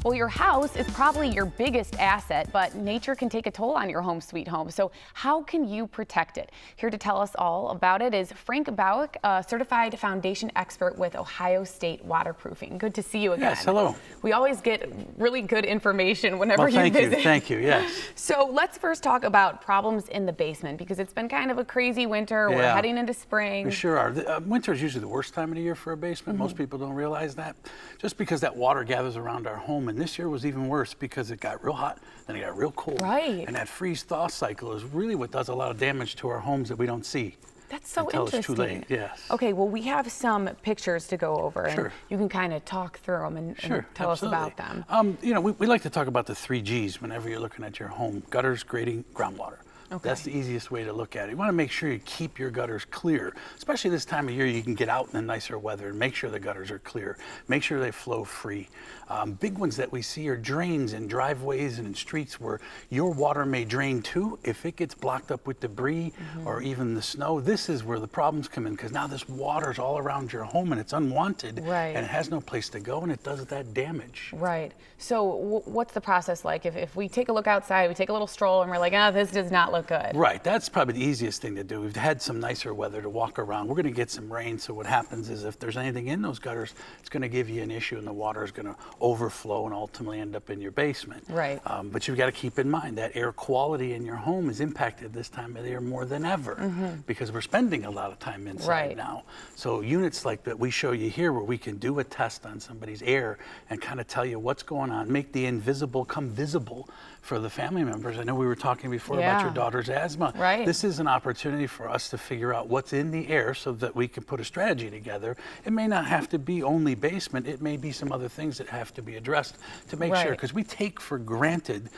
Well, your house is probably your biggest asset, but nature can take a toll on your home sweet home. So how can you protect it? Here to tell us all about it is Frank Bauck, a certified foundation expert with Ohio State Waterproofing. Good to see you again. Yes, hello. We always get really good information whenever you visit. Thank you, yes. So let's first talk about problems in the basement, because it's been kind of a crazy winter. Yeah. We're heading into spring. We sure are. Winter is usually the worst time of the year for a basement. Most people don't realize that. Just because that water gathers around our home, and this year was even worse because it got real hot, then it got real cold. Right. And that freeze-thaw cycle is really what does a lot of damage to our homes that we don't see. That's so until interesting. It's too late, yes. Okay, well, we have some pictures to go over. Sure. And you can kind of talk through them and tell us about them. You know, we like to talk about the 3 Gs whenever you're looking at your home: gutters, grading, groundwater. Okay. That's the easiest way to look at it. You want to make sure you keep your gutters clear, especially this time of year. You can get out in the nicer weather and make sure the gutters are clear. Make sure they flow free. Big ones that we see are drains in driveways and in streets where your water may drain too. If it gets blocked up with debris or even the snow, this is where the problems come in, because now this water's all around your home and it's unwanted, and it has no place to go, and it does that damage. Right. So what's the process like? If we take a look outside, we take a little stroll and we're like, this does not look good. Right, that's probably the easiest thing to do. We've had some nicer weather to walk around. We're going to get some rain, so what happens is if there's anything in those gutters, it's going to give you an issue, and the water is going to overflow and ultimately end up in your basement. Right. But you've got to keep in mind that air quality in your home is impacted this time of the year more than ever, because we're spending a lot of time inside now. So units like that we show you here, where we can do a test on somebody's air and kind of tell you what's going on, make the invisible come visible for the family members. I know we were talking before about your daughter's asthma. Right. This is an opportunity for us to figure out what's in the air so that we can put a strategy together. It may not have to be only basement. It may be some other things that have to be addressed to make sure, because we take for granted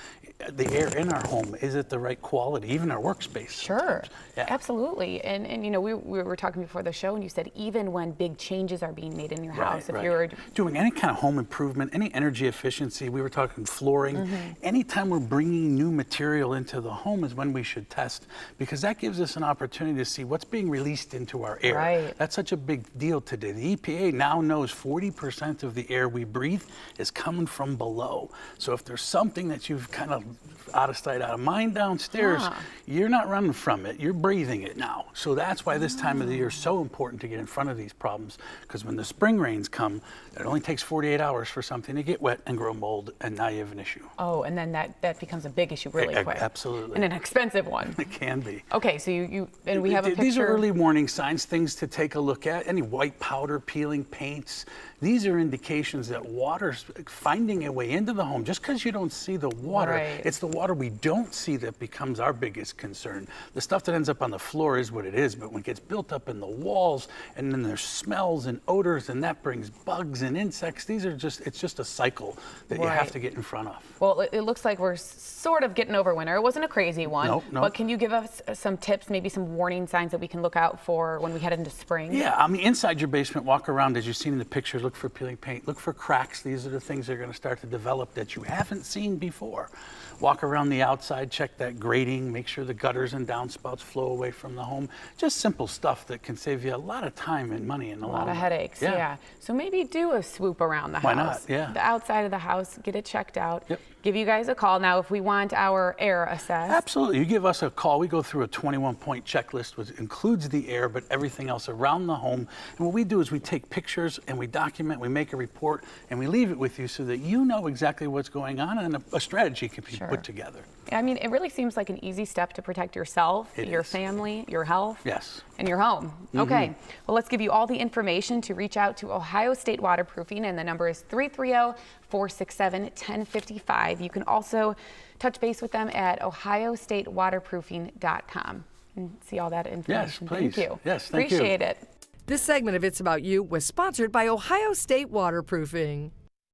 the air in our home. Is it the right quality? Even our workspace. Sure. Yeah. Absolutely. And you know, we were talking before the show, and you said even when big changes are being made in your house, if you're doing any kind of home improvement, any energy efficiency, we were talking flooring, anytime we're bringing new material into the home is when we should test, because that gives us an opportunity to see what's being released into our air. Right. That's such a big deal today. The EPA now knows 40% of the air we breathe is coming from below. So if there's something that you've kind of out of sight, out of mind downstairs, you're not running from it, you're breathing it now. So that's why this time of the year is so important to get in front of these problems, because when the spring rains come, it only takes 48 hours for something to get wet and grow mold, and now you have an issue. Oh, and then that becomes a big issue really quick. Absolutely. And an expensive one. It can be. Okay, so and we have a picture. These are early warning signs, things to take a look at. Any white powder, peeling paints, these are indications that water's finding a way into the home. Just because you don't see the water, it's the water we don't see that becomes our biggest concern. The stuff that ends up on the floor is what it is, but when it gets built up in the walls, and then there's smells and odors, and that brings bugs and insects, it's just a cycle that you have to get in front of. Well, it looks like we're sort of getting over winter. It wasn't a crazy one. No. But can you give us some tips, maybe some warning signs that we can look out for when we head into spring? Yeah, I mean, inside your basement, walk around as you've seen in the pictures, look for peeling paint, look for cracks. These are the things that are going to start to develop that you haven't seen before. Walk around the outside, check that grading, make sure the gutters and downspouts flow away from the home. Just simple stuff that can save you a lot of time and money in the long run. A lot of headaches, yeah. So maybe do a swoop around the house. Why not? Yeah. The outside of the house, get it checked out. Yep. Give you guys a call now if we want our air assessed. Absolutely. You give us a call. We go through a 21-point checklist, which includes the air, but everything else around the home. And what we do is we take pictures and we document, we make a report, and we leave it with you so that you know exactly what's going on, and a strategy can be put together. I mean, it really seems like an easy step to protect yourself, your family, your health, and your home. Okay, well, let's give you all the information to reach out to Ohio State Waterproofing, and the number is 330-467-1055. You can also touch base with them at ohiostatewaterproofing.com and see all that information. Yes, please. Thank you. Yes, thank you. Appreciate it. This segment of It's About You was sponsored by Ohio State Waterproofing.